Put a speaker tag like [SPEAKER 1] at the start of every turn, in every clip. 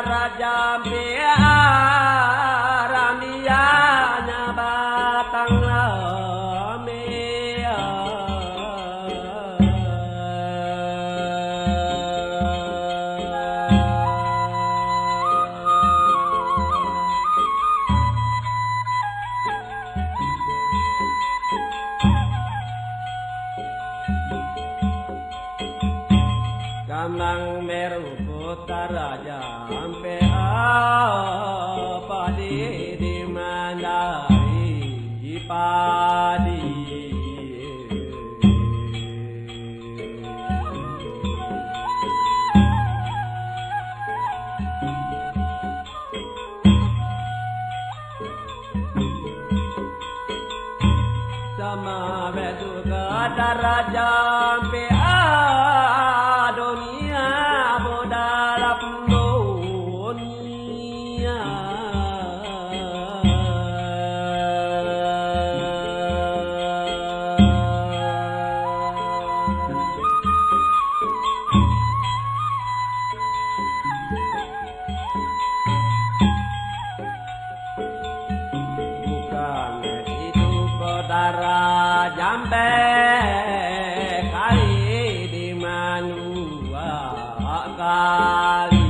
[SPEAKER 1] Bodara Jambe Ramianya batang lame Gamlang meru Bodara Jambe padi di mandari padi sama bedu Bodara Jambe dunia bodara dunia bukan itu Bodara Jambe kali di manua kali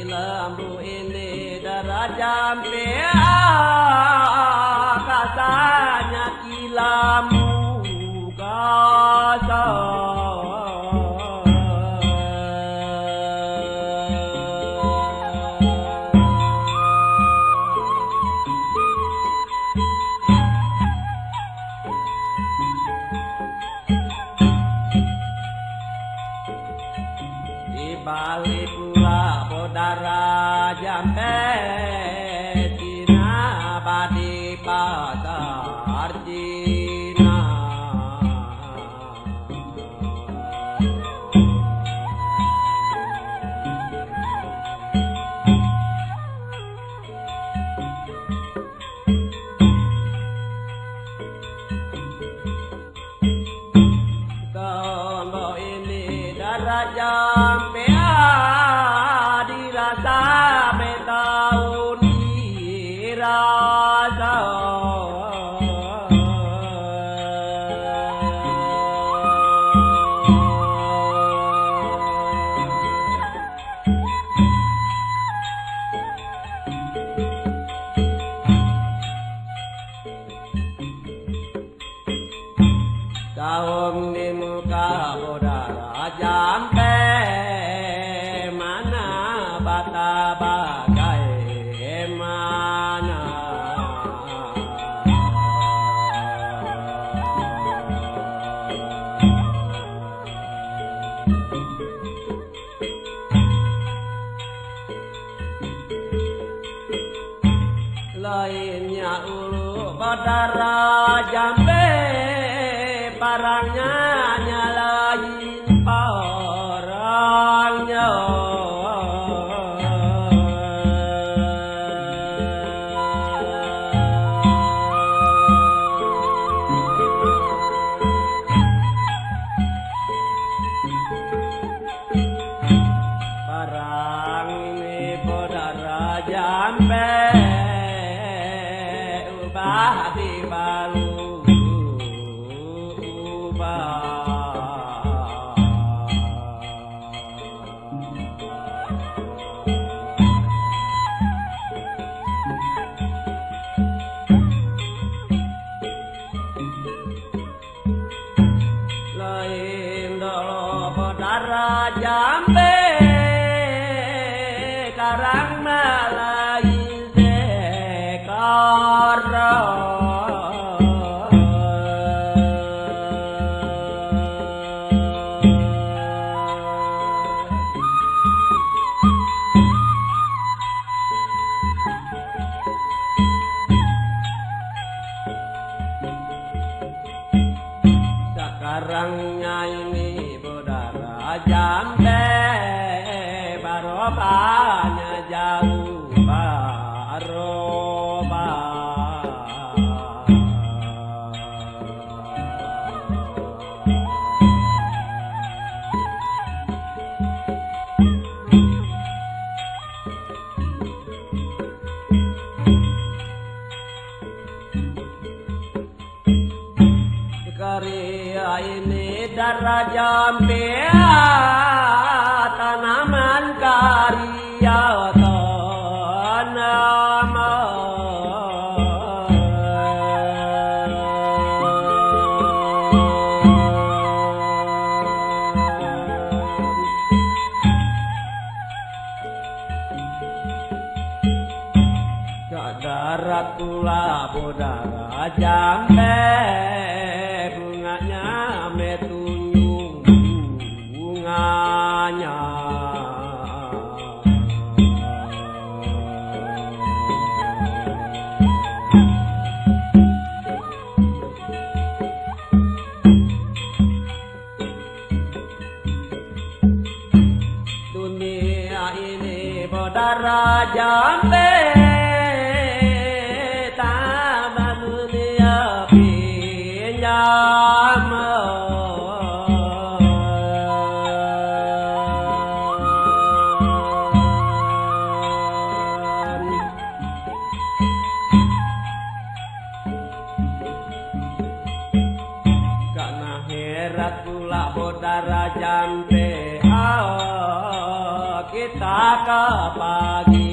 [SPEAKER 1] Lambu ini Bodara Jambe kasanya kilamu kasa di balik pula Bodara Jambe Cina badi pasar Cina Tondo ini Bodara Jambe dirasa betahun dirasa Tahun di muka Bodara Jambe mana bata bagaimana lainnya ulu Bodara Jambe parangnya nyalain parangnya parang ini Bodara Jambe ubah dibalu lain dolo Bodara Jambe karang malain sekara sekarangnya ini Bodara Jambe bodara jambe tanaman karya Daratula bodara jambe bunganya metunyung bunganya dunia ini bodara jambe Ratula bodara jambe kita ke pagi